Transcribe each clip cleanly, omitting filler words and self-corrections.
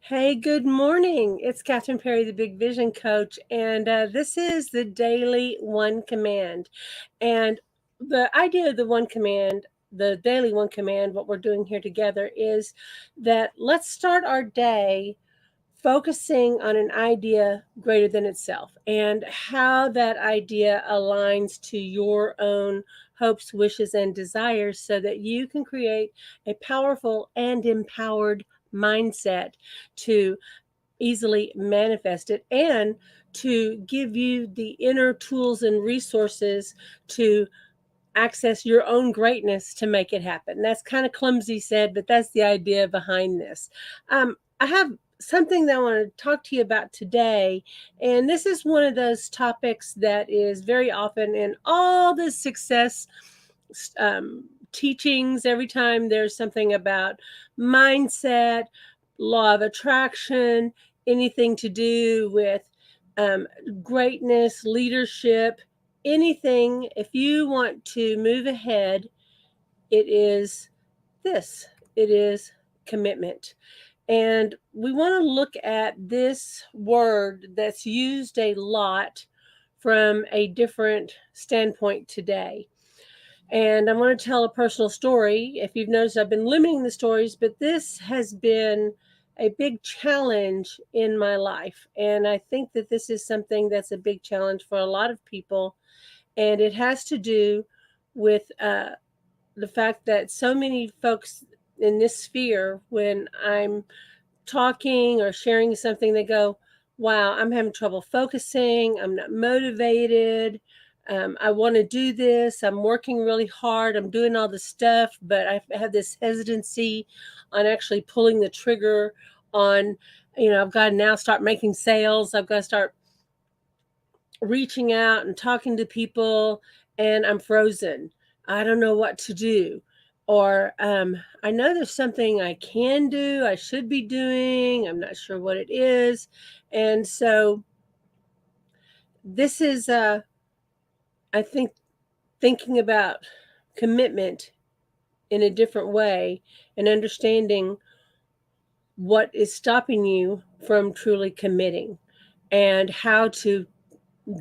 Hey, good morning. It's Kathryn Perry, the Big Vision Coach, and this is the Daily One Command. And the idea of the Daily One Command, what we're doing here together is that let's start our day focusing on an idea greater than itself and how that idea aligns to your own hopes, wishes, and desires so that you can create a powerful and empowered mindset to easily manifest it and to give you the inner tools and resources to access your own greatness to make it happen. That's kind of clumsy said, but that's the idea behind this. I have something that I want to talk to you about today, and this is one of those topics that is very often in all the success teachings. Every time there's something about mindset, law of attraction, anything to do with greatness, leadership, anything, if you want to move ahead, it is this. It is commitment. And we want to look at this word that's used a lot from a different standpoint today. And I'm going to tell a personal story. If you've noticed, I've been limiting the stories, but this has been a big challenge in my life. And I think that this is something that's a big challenge for a lot of people. And it has to do with the fact that so many folks in this sphere, when I'm talking or sharing something, they go, wow, I'm having trouble focusing. I'm not motivated. I want to do this. I'm working really hard. I'm doing all the stuff, but I have this hesitancy on actually pulling the trigger on, I've got to now start making sales. I've got to start reaching out and talking to people, and I'm frozen. I don't know what to do. Or I know there's something I can do, I should be doing. I'm not sure what it is. And so this is, I think, thinking about commitment in a different way and understanding what is stopping you from truly committing and how to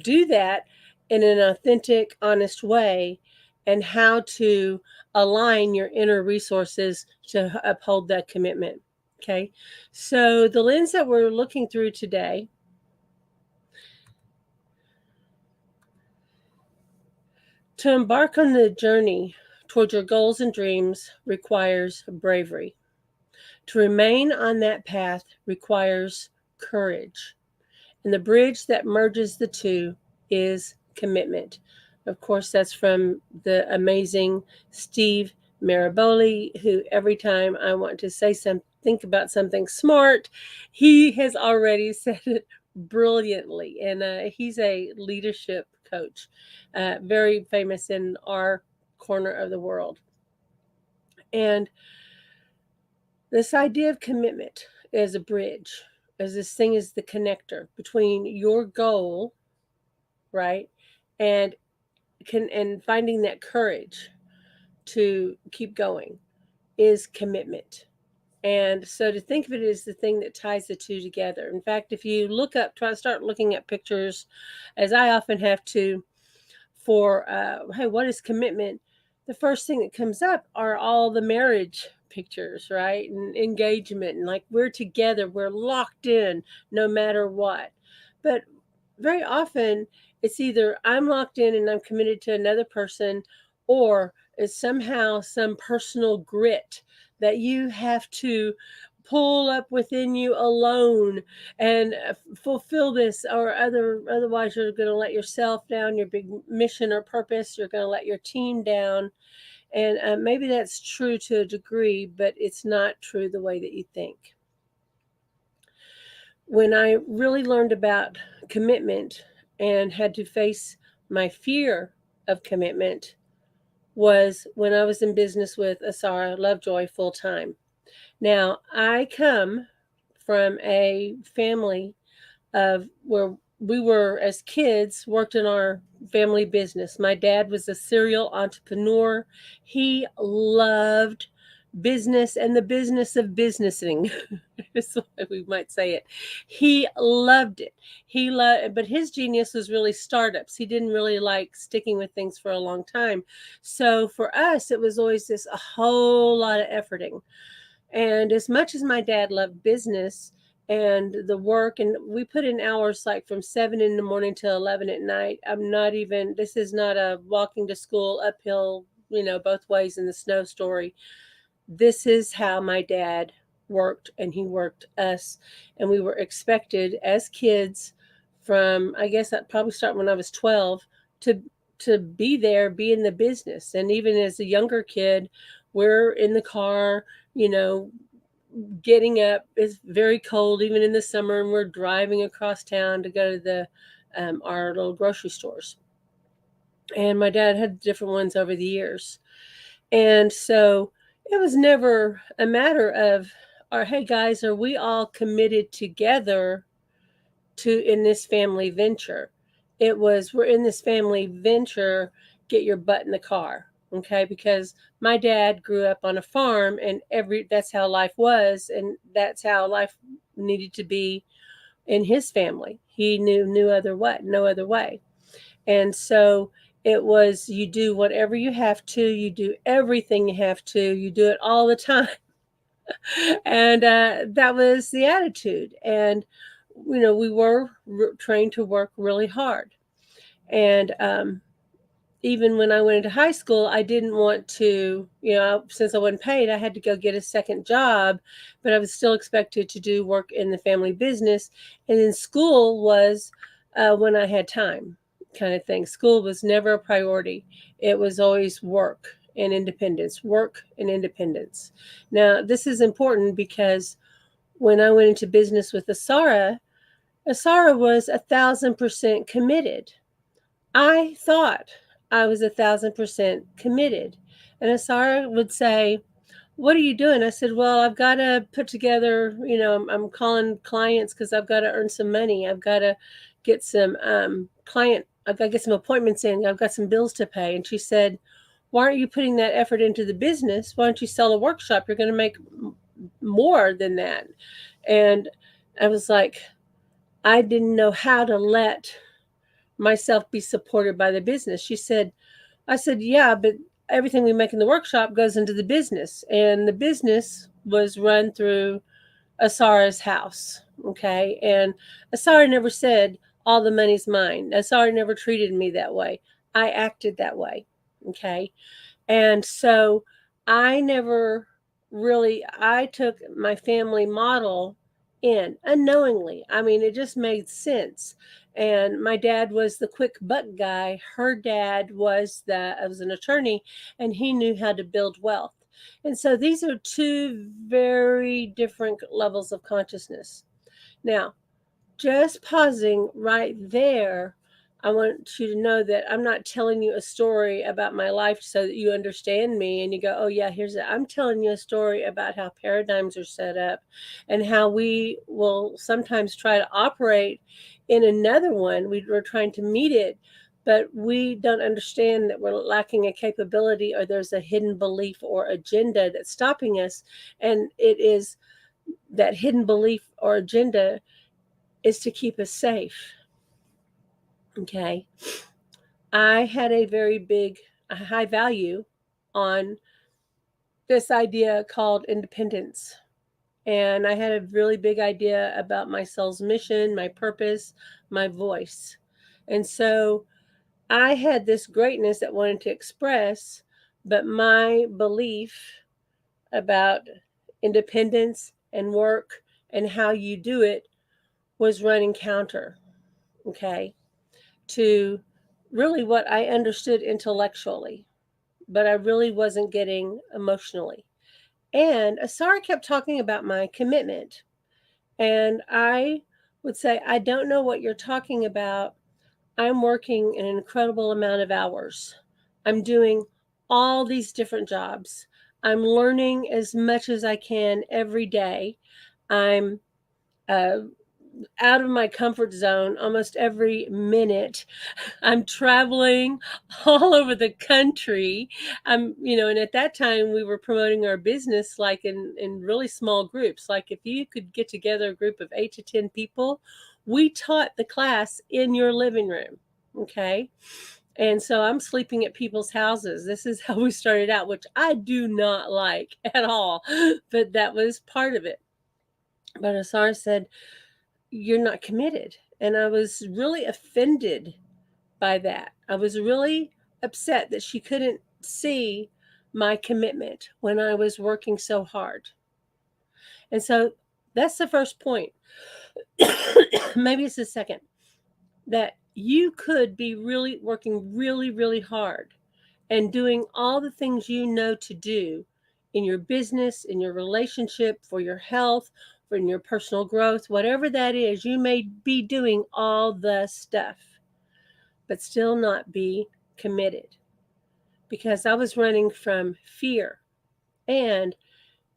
do that in an authentic, honest way, and how to align your inner resources to uphold that commitment. Okay. So the lens that we're looking through today, to embark on the journey toward your goals and dreams requires bravery. To remain on that path requires courage. And the bridge that merges the two is commitment. Of course, that's from the amazing Steve Maraboli, who every time I want to think about something smart, he has already said it brilliantly. And he's a leadership coach, very famous in our corner of the world. And this idea of commitment as a bridge, as this thing is the connector between your goal, right, and finding that courage to keep going is commitment. And so to think of it as the thing that ties the two together. In fact, if you start looking at pictures, as I often have to, for hey, what is commitment? The first thing that comes up are all the marriage pictures, right? And engagement, and like we're together, we're locked in no matter what. But very often it's either I'm locked in and I'm committed to another person, or it's somehow some personal grit that you have to pull up within you alone and fulfill this, or otherwise you're going to let yourself down, your big mission or purpose. You're going to let your team down. And maybe that's true to a degree, but it's not true the way that you think. When I really learned about commitment and had to face my fear of commitment was when I was in business with Asara Lovejoy full time. Now, I come from a family of where we were, as kids, worked in our family business. My dad was a serial entrepreneur. He loved business and the business of businessing. Is what we might say it. He loved it. But his genius was really startups. He didn't really like sticking with things for a long time. So for us, it was always this a whole lot of efforting. And as much as my dad loved business and the work, and we put in hours like from 7 in the morning till 11 at night. This is not a walking to school uphill, both ways in the snow story. This is how my dad worked, and he worked us. And we were expected as kids from, I guess that probably started when I was 12, to be there, be in the business. And even as a younger kid, we're in the car, getting up. It's very cold, even in the summer, and we're driving across town to go to the our little grocery stores. And my dad had different ones over the years. And so it was never a matter of, hey guys, are we all committed together in this family venture? It was, we're in this family venture, get your butt in the car. Okay, because my dad grew up on a farm, and that's how life was, and that's how life needed to be in his family. He knew no other way. And so it was, you do whatever you have to, you do everything you have to, you do it all the time. And that was the attitude. And, we were trained to work really hard. And even when I went into high school, I didn't want to, since I wasn't paid, I had to go get a second job, but I was still expected to do work in the family business. And then school was when I had time, kind of thing. School was never a priority. It was always work and independence. Now, this is important because when I went into business with Asara was 1,000% committed. I thought I was 1,000% committed. And Asara would say, what are you doing? I said, well, I've got to put together, I'm calling clients because I've got to earn some money. I've got to get some I've got to get some appointments in. I've got some bills to pay. And she said, why aren't you putting that effort into the business? Why don't you sell a workshop? You're going to make more than that. And I was like, I didn't know how to let myself be supported by the business. I said, yeah, but everything we make in the workshop goes into the business. And the business was run through Asara's house. Okay. And Asara never said, all the money's mine. Asara never treated me that way. I acted that way. Okay. And so I took my family model in unknowingly. I mean, it just made sense. And my dad was the quick buck guy. Her dad was an attorney, and he knew how to build wealth. And so these are two very different levels of consciousness. Now, just pausing right there, I want you to know that I'm not telling you a story about my life so that you understand me and you go, oh yeah, here's it. I'm telling you a story about how paradigms are set up and how we will sometimes try to operate in another one. We're trying to meet it, but we don't understand that we're lacking a capability, or there's a hidden belief or agenda that's stopping us. And it is that hidden belief or agenda is to keep us safe. Okay. I had a very high value on this idea called independence. And I had a really big idea about my soul's mission, my purpose, my voice. And so I had this greatness that I wanted to express, but my belief about independence and work and how you do it was running counter, okay, to really what I understood intellectually, but I really wasn't getting emotionally. And Asara kept talking about my commitment. And I would say, I don't know what you're talking about. I'm working an incredible amount of hours. I'm doing all these different jobs. I'm learning as much as I can every day. I'm out of my comfort zone almost every minute. I'm traveling all over the country. And at that time we were promoting our business like in really small groups. Like if you could get together a group of 8 to 10 people, we taught the class in your living room. Okay. And so I'm sleeping at people's houses. This is how we started out, which I do not like at all, but that was part of it. But Asar said, "You're not committed." And I was really offended by that. I was really upset that she couldn't see my commitment when I was working so hard. And so that's the first point. Maybe it's the second, that you could be really working really, really hard and doing all the things you know to do in your business, in your relationship, for your health, for your personal growth, whatever that is, you may be doing all the stuff, but still not be committed. Because I was running from fear, and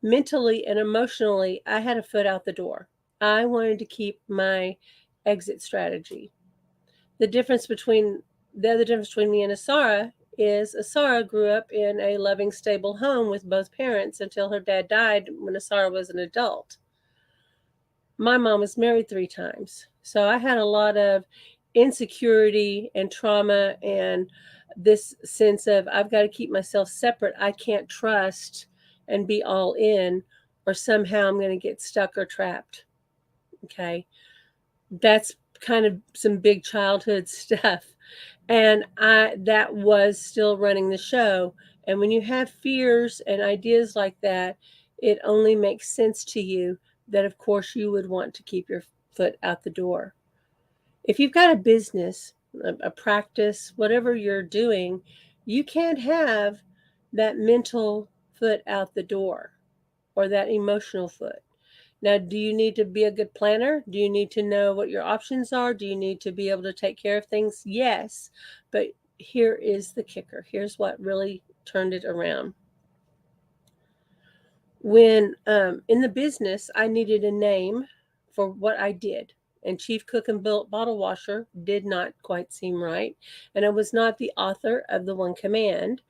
mentally and emotionally, I had a foot out the door. I wanted to keep my exit strategy. The other difference between me and Asara is Asara grew up in a loving, stable home with both parents until her dad died when Asara was an adult. My mom was married 3 times. So I had a lot of insecurity and trauma and this sense of I've got to keep myself separate. I can't trust and be all in, or somehow I'm going to get stuck or trapped. Okay. That's kind of some big childhood stuff. And that was still running the show. And when you have fears and ideas like that, it only makes sense to you that, of course, you would want to keep your foot out the door. If you've got a business, a practice, whatever you're doing, you can't have that mental foot out the door or that emotional foot. Now, do you need to be a good planner? Do you need to know what your options are? Do you need to be able to take care of things? Yes. But here is the kicker. Here's what really turned it around. When in the business, I needed a name for what I did. And Chief Cook and Bottle Washer did not quite seem right. And I was not the author of the One Command.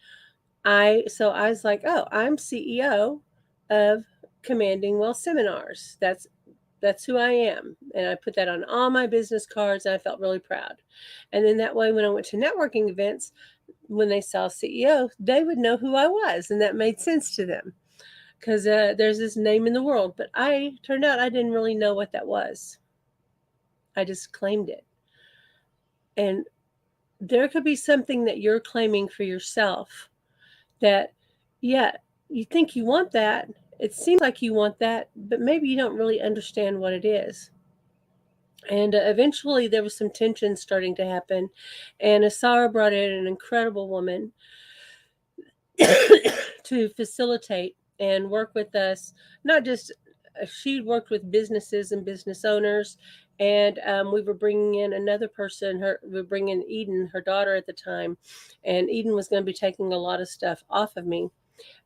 So I was like, oh, I'm CEO of Commanding Well Seminars. That's who I am. And I put that on all my business cards, and I felt really proud. And then that way, when I went to networking events, when they saw CEO, they would know who I was, and that made sense to them because there's this name in the world. But turned out I didn't really know what that was. I just claimed it. And there could be something that you're claiming for yourself that, yeah, you think you want that. It seems like you want that, but maybe you don't really understand what it is. And eventually there was some tension starting to happen. And Asara brought in an incredible woman to facilitate and work with us. Not just, she worked with businesses and business owners. And we were bringing in another person. We were bringing Eden, her daughter at the time. And Eden was going to be taking a lot of stuff off of me.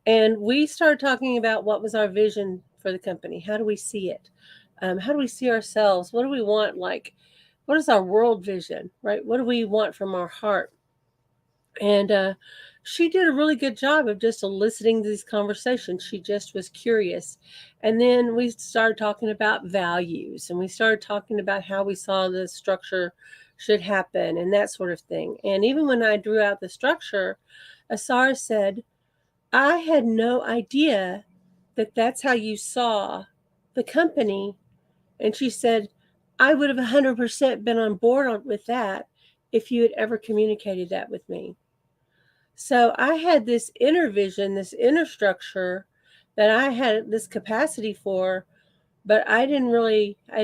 And we started talking about what was our vision for the company. How do we see it? How do we see ourselves? What do we want? Like, what is our world vision, right? What do we want from our heart? And she did a really good job of just eliciting these conversations. She just was curious. And then we started talking about values, and we started talking about how we saw the structure should happen and that sort of thing. And even when I drew out the structure, Asara said, I had no idea that that's how you saw the company. And she said, I would have 100% been on board with that if you had ever communicated that with me. So I had this inner vision, this inner structure that I had this capacity for, but I'd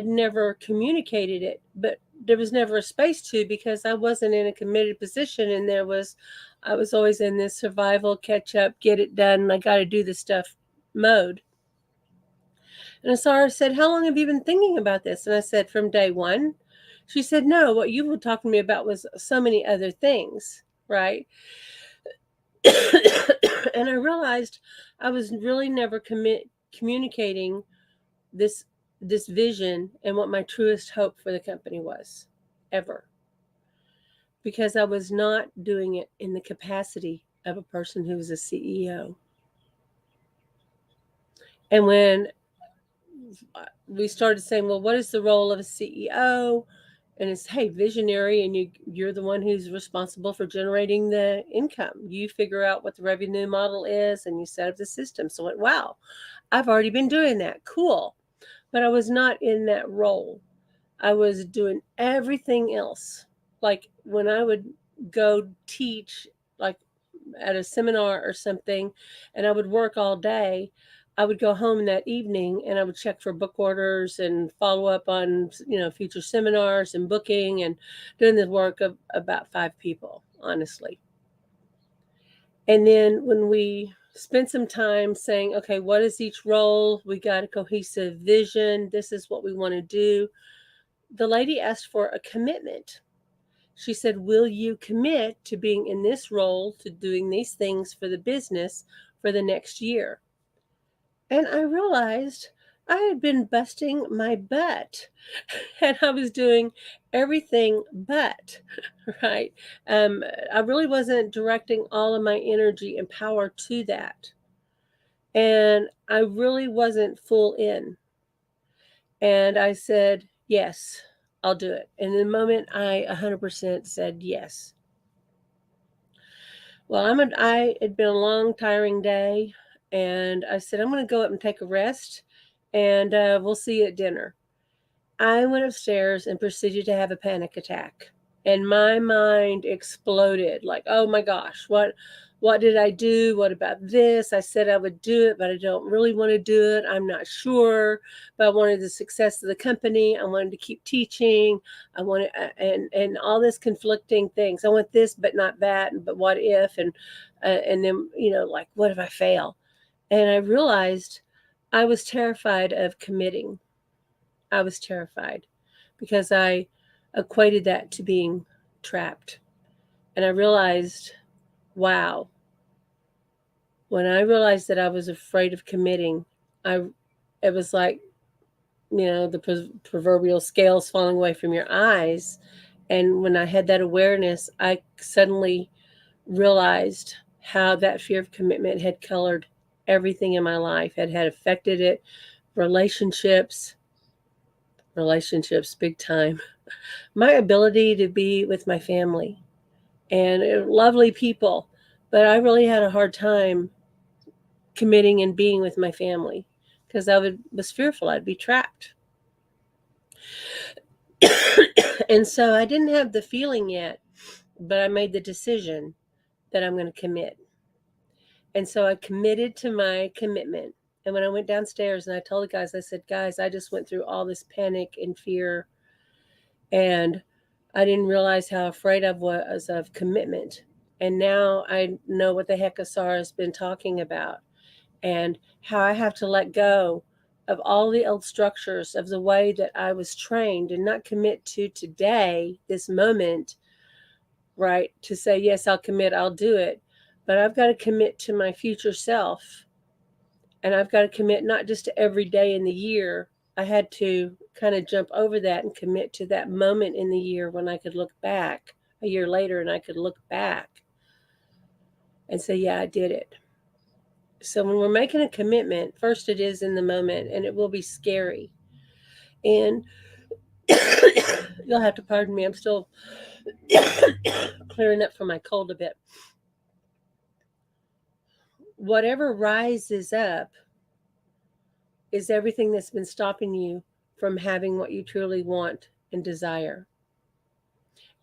never communicated it. But there was never a space to, because I wasn't in a committed position, and I was always in this survival, catch up, get it done, I got to do this stuff mode. And Asara said, how long have you been thinking about this? And I said, from day one. She said, no, what you were talking to me about was so many other things, right? And I realized I was really never communicating this this vision and what my truest hope for the company was ever, because I was not doing it in the capacity of a person who was a CEO. And when we started saying, well, what is the role of a CEO? And it's, hey, visionary, and you're the one who's responsible for generating the income. You figure out what the revenue model is and you set up the system. So I went, wow, I've already been doing that. Cool. But I was not in that role. I was doing everything else. Like when I would go teach, like at a seminar or something, and I would work all day, I would go home that evening and I would check for book orders and follow up on, future seminars and booking and doing the work of about 5 people, honestly. And then when we spent some time saying, okay, what is each role? We got a cohesive vision. This is what we want to do. The lady asked for a commitment. She said, will you commit to being in this role, to doing these things for the business for the next year? And I realized I had been busting my butt and I was doing everything but, right? I really wasn't directing all of my energy and power to that. And I really wasn't full in. And I said, yes, I'll do it. And in the moment, I 100% said yes. Well, I had been a long, tiring day, and I said, I'm going to go up and take a rest, and we'll see you at dinner. I went upstairs and proceeded to have a panic attack, and my mind exploded like, oh my gosh, what did I do? What about this? I said I would do it, but I don't really want to do it. I'm not sure, but I wanted the success of the company. I wanted to keep teaching. I wanted, and all this conflicting things. I want this, but not that. But what if? And then, like, what if I fail? And I realized I was terrified of committing. I was terrified because I equated that to being trapped. And I realized, wow, when I realized that I was afraid of committing, it was like, the proverbial scales falling away from your eyes. And when I had that awareness, I suddenly realized how that fear of commitment had colored everything in my life, had affected it, relationships, big time. My ability to be with my family and lovely people, but I really had a hard time committing and being with my family because was fearful I'd be trapped. And so I didn't have the feeling yet, but I made the decision that I'm going to commit. And so I committed to my commitment. And when I went downstairs and I told the guys, I said, guys, I just went through all this panic and fear, and I didn't realize how afraid I was of commitment. And now I know what the heck Asara has been talking about, and how I have to let go of all the old structures of the way that I was trained and not commit to today, this moment, right? To say, yes, I'll commit, I'll do it. But I've got to commit to my future self. And I've got to commit not just to every day in the year. I had to kind of jump over that and commit to that moment in the year when I could look back a year later and I could look back and say, yeah, I did it. So when we're making a commitment, first it is in the moment, and it will be scary. And you'll have to pardon me, I'm still clearing up from my cold a bit. Whatever rises up is everything that's been stopping you from having what you truly want and desire.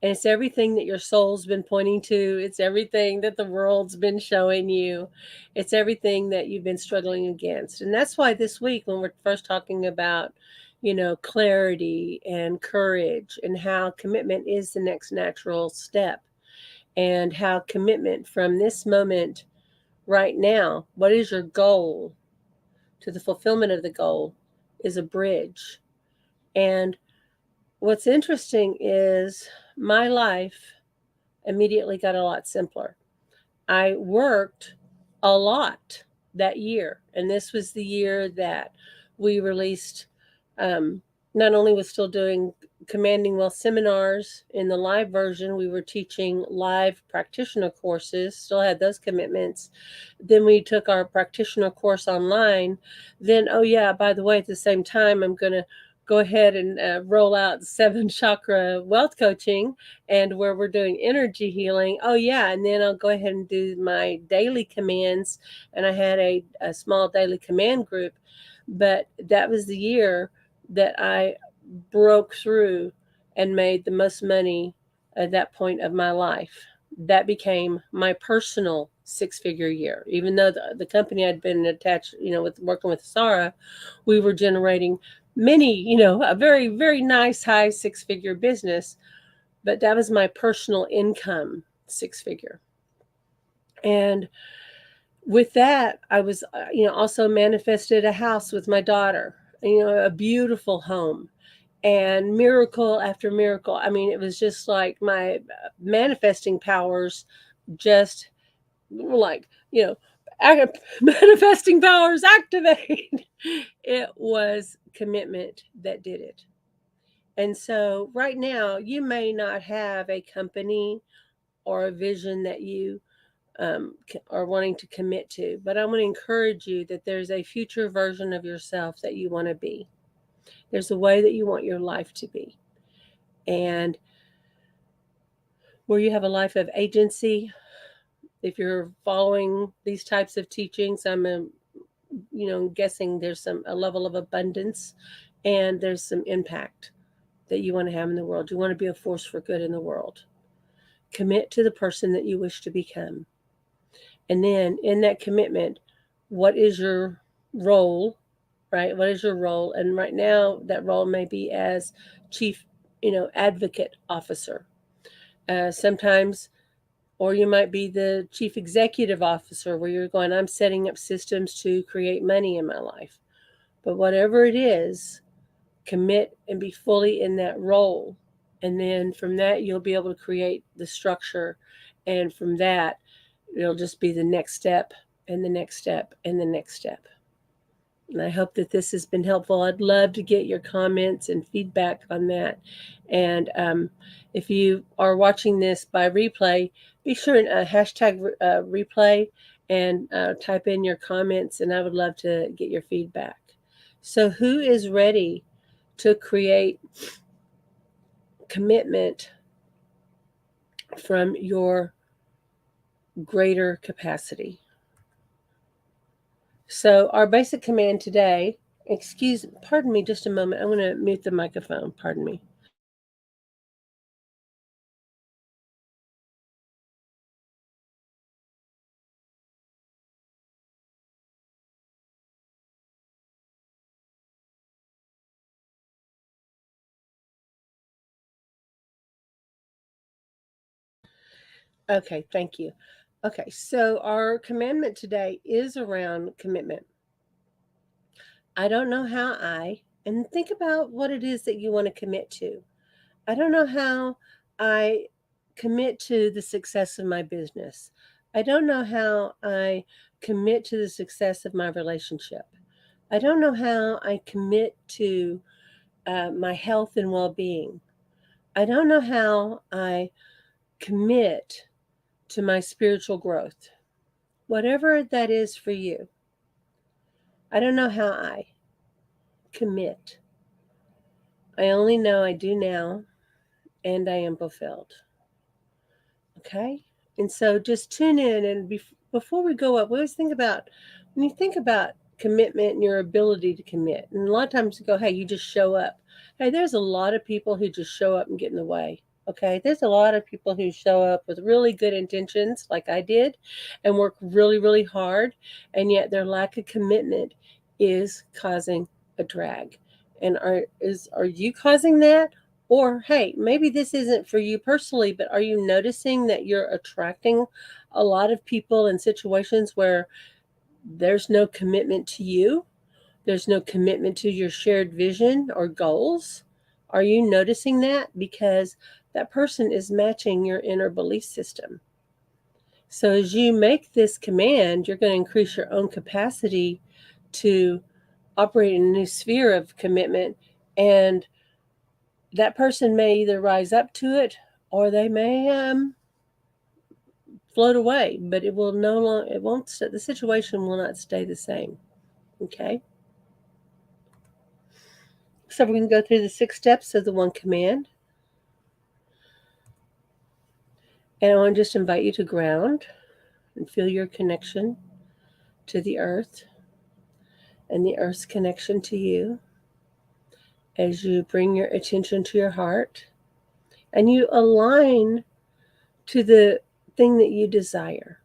And it's everything that your soul's been pointing to. It's everything that the world's been showing you. It's everything that you've been struggling against. And that's why this week, when we're first talking about, clarity and courage, and how commitment is the next natural step, and how commitment from this moment right now, what is your goal, to the fulfillment of the goal, is a bridge. And what's interesting is my life immediately got a lot simpler. I worked a lot that year, and this was the year that we released not only was still doing Commanding Wealth seminars in the live version, we were teaching live practitioner courses, still had those commitments. Then we took our practitioner course online. Then, oh yeah, by the way, at the same time, I'm going to go ahead and roll out 7 chakra wealth coaching, and where we're doing energy healing. Oh yeah, and then I'll go ahead and do my daily commands. And I had a small daily command group. But that was the year that I broke through and made the most money at that point of my life. That became my personal 6-figure year. Even though the company I'd been attached, with working with Sarah, we were generating many, a very, very nice high 6-figure business. But that was my personal income 6-figure. And with that, I was, also manifested a house with my daughter, a beautiful home, and miracle after miracle. I mean, it was just like my manifesting powers just like, manifesting powers activate. It was commitment that did it. And so right now, you may not have a company or a vision that you are wanting to commit to. But I want to encourage you that there's a future version of yourself that you want to be. There's a way that you want your life to be. And where you have a life of agency, if you're following these types of teachings, I'm guessing there's a level of abundance and there's some impact that you want to have in the world. You want to be a force for good in the world. Commit to the person that you wish to become. And then in that commitment, what is your role, right? What is your role? And right now, that role may be as chief, advocate officer. Sometimes, or you might be the chief executive officer where you're going, I'm setting up systems to create money in my life. But whatever it is, commit and be fully in that role. And then from that, you'll be able to create the structure. And from that, it'll just be the next step and the next step and the next step. And I hope that this has been helpful. I'd love to get your comments and feedback on that. And if you are watching this by replay, be sure and hashtag replay and type in your comments, and I would love to get your feedback. So who is ready to create commitment from your greater capacity? So our basic command today, pardon me just a moment. I'm going to mute the microphone. Pardon me. Okay, thank you. Okay, so our commandment today is around commitment. I don't know how and think about what it is that you want to commit to. I don't know how I commit to the success of my business. I don't know how I commit to the success of my relationship. I don't know how I commit to my health and well being. I don't know how I commit to my spiritual growth. Whatever that is for you, I don't know how I commit. I only know I do now and I am fulfilled. Okay? And so just tune in. And before we go up, we always think about when you think about commitment and your ability to commit. And a lot of times you go, hey, you just show up. Hey, there's a lot of people who just show up and get in the way. Okay, there's a lot of people who show up with really good intentions, like I did, and work really, really hard, and yet their lack of commitment is causing a drag. And are you causing that? Or hey, maybe this isn't for you personally, but are you noticing that you're attracting a lot of people in situations where there's no commitment to you? There's no commitment to your shared vision or goals? Are you noticing that? Because that person is matching your inner belief system. So as you make this command, you're going to increase your own capacity to operate in a new sphere of commitment, and that person may either rise up to it or they may float away, but it will no longer, it won't, the situation will not stay the same. Okay? So we're going to go through the 6 steps of the one command. And I want to just invite you to ground and feel your connection to the earth and the earth's connection to you as you bring your attention to your heart and you align to the thing that you desire.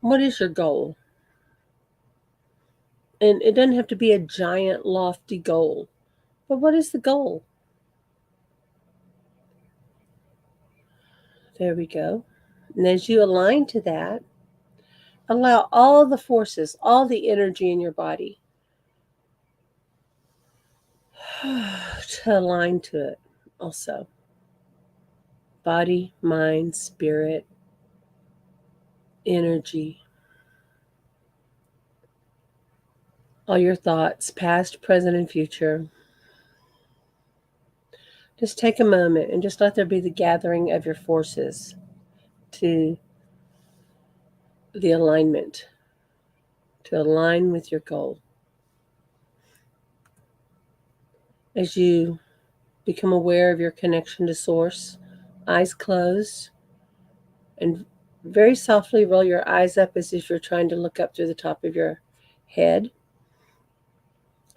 What is your goal? And it doesn't have to be a giant, lofty goal, but what is the goal? There we go. And as you align to that, allow all the forces, all the energy in your body to align to it also. Body, mind, spirit, energy. All your thoughts, past, present, and future. Just take a moment and just let there be the gathering of your forces to the alignment, to align with your goal. As you become aware of your connection to Source, eyes closed, and very softly roll your eyes up as if you're trying to look up through the top of your head.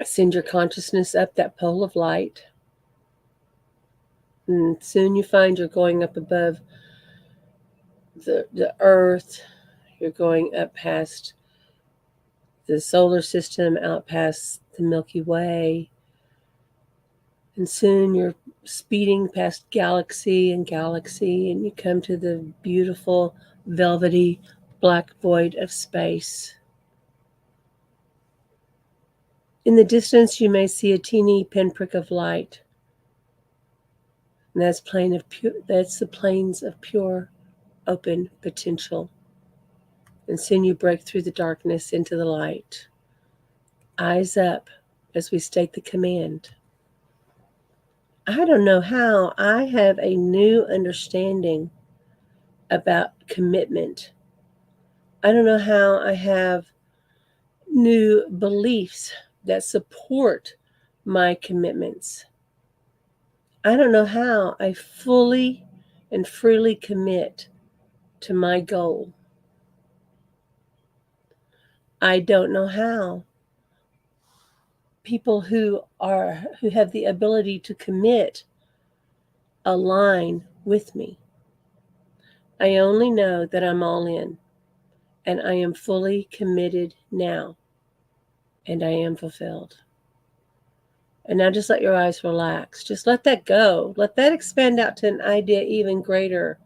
Send your consciousness up that pole of light. And soon you find you're going up above the earth. You're going up past the solar system, out past the Milky Way. And soon you're speeding past galaxy and galaxy, and you come to the beautiful, velvety, black void of space. In the distance, you may see a teeny pinprick of light. And that's the planes of pure, open potential. And soon you break through the darkness into the light. Eyes up as we state the command. I don't know how I have a new understanding about commitment. I don't know how I have new beliefs that support my commitments. I don't know how I fully and freely commit to my goal. I don't know how people who have the ability to commit align with me. I only know that I'm all in, and I am fully committed now, and I am fulfilled. And now just let your eyes relax. Just let that go. Let that expand out to an idea even greater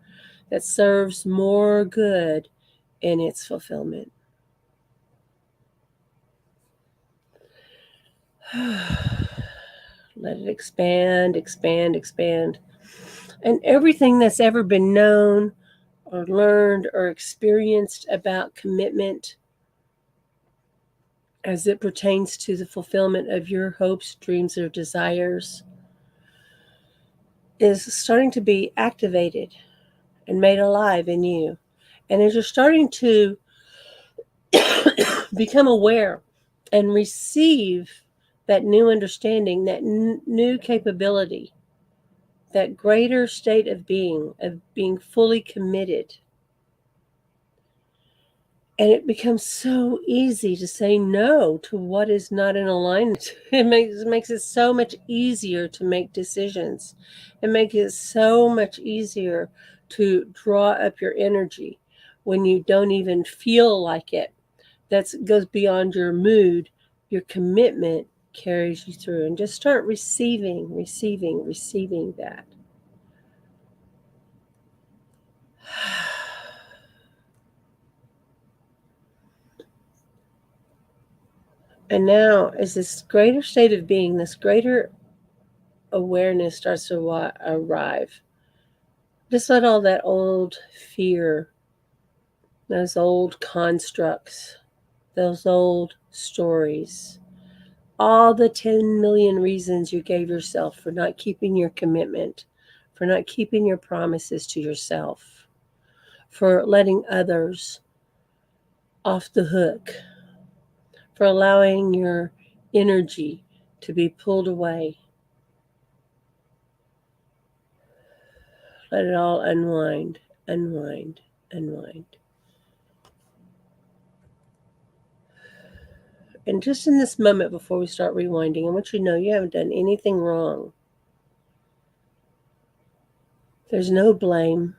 that serves more good in its fulfillment. Let it expand, expand, expand. And everything that's ever been known or learned or experienced about commitment as it pertains to the fulfillment of your hopes, dreams, or desires is starting to be activated and made alive in you. And as you're starting to become aware and receive that new understanding, that new capability, that greater state of being fully committed. And it becomes so easy to say no to what is not in alignment. It makes it so much easier to make decisions. It makes it so much easier to draw up your energy when you don't even feel like it. That goes beyond your mood. Your commitment carries you through. And just start receiving that. And now, as this greater state of being, this greater awareness starts to arrive, just let all that old fear those old constructs, those old stories, all the 10 million reasons you gave yourself for not keeping your commitment, for not keeping your promises to yourself, for letting others off the hook, for allowing your energy to be pulled away. Let it all unwind, unwind, unwind. And just in this moment before we start rewinding, I want you to know you haven't done anything wrong. There's no blame,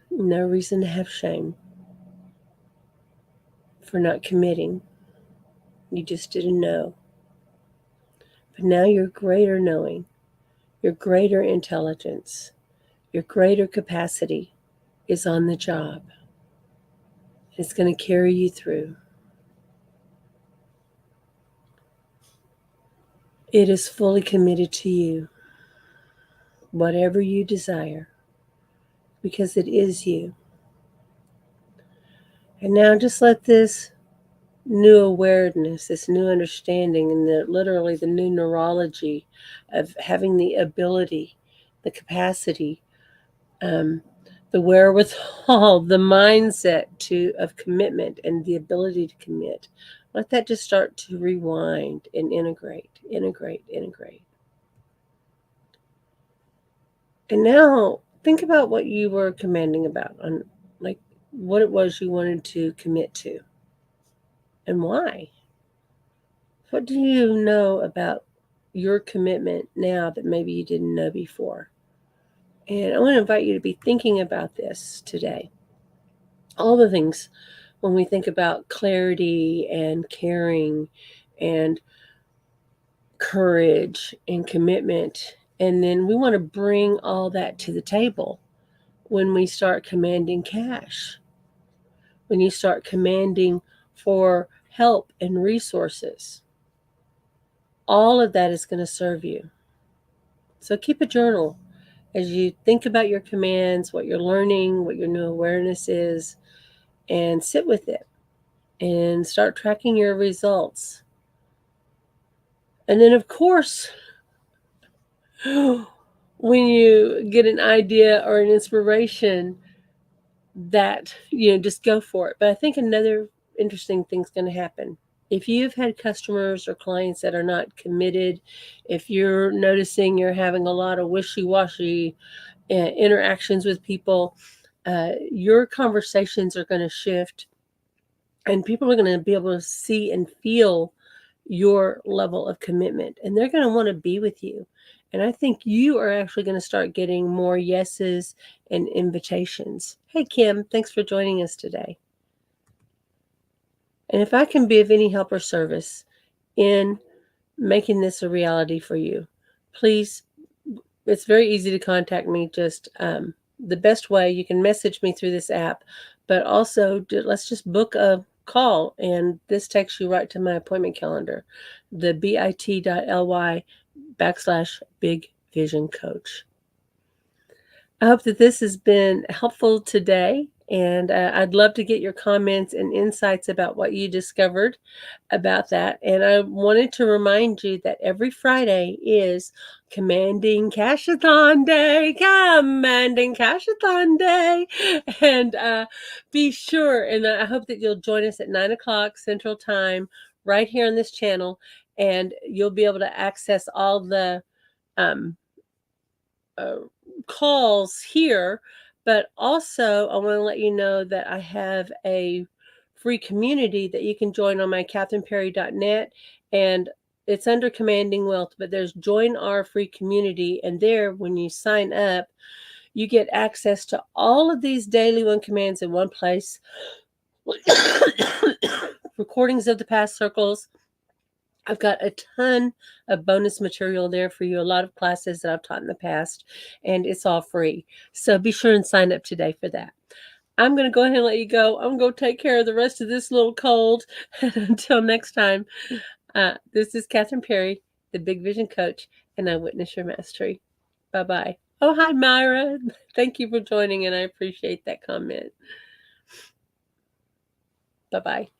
no reason to have shame for not committing. You just didn't know. But now your greater knowing, your greater intelligence, your greater capacity is on the job. It's going to carry you through. It is fully committed to you, whatever you desire, because it is you. And now just let this new awareness, this new understanding, and literally the new neurology of having the ability, the capacity, the wherewithal, the mindset of commitment and the ability to commit. Let that just start to rewind and integrate. And now think about what you were commanding about, on like what it was you wanted to commit to and why. What do you know about your commitment now that maybe you didn't know before? And I want to invite you to be thinking about this today. All the things when we think about clarity and caring and courage and commitment. And then we want to bring all that to the table when we start commanding cash, when you start commanding for help and resources. All of that is going to serve you. So keep a journal as you think about your commands, what you're learning, what your new awareness is, and sit with it and start tracking your results. And then, of course, when you get an idea or an inspiration, that, just go for it. But I think another interesting thing's going to happen. If you've had customers or clients that are not committed, if you're noticing you're having a lot of wishy-washy interactions with people, your conversations are going to shift, and people are going to be able to see and feel your level of commitment, and they're going to want to be with you. And I think you are actually going to start getting more yeses and invitations. Hey, Kim, thanks for joining us today. And if I can be of any help or service in making this a reality for you, please, it's very easy to contact me. Just the best way, you can message me through this app, but also let's just book a call, and this takes you right to my appointment calendar, the bit.ly/Big Vision Coach. I hope that this has been helpful today, and I'd love to get your comments and insights about what you discovered about that. And I wanted to remind you that every Friday is Commanding Cashathon Day, Commanding Cashathon Day. And be sure, and I hope that you'll join us at 9 o'clock Central Time right here on this channel, and you'll be able to access all the calls here. But also, I want to let you know that I have a free community that you can join on my kathrynperry.net, and it's under Commanding Wealth, but there's Join Our Free Community, and there, when you sign up, you get access to all of these daily one commands in one place, recordings of the past circles. I've got a ton of bonus material there for you, a lot of classes that I've taught in the past, and it's all free. So be sure and sign up today for that. I'm going to go ahead and let you go. I'm going to go take care of the rest of this little cold. Until next time, this is Kathryn Perry, the Big Vision Coach, and I witness your mastery. Bye-bye. Oh, hi, Myra. Thank you for joining, and I appreciate that comment. Bye-bye.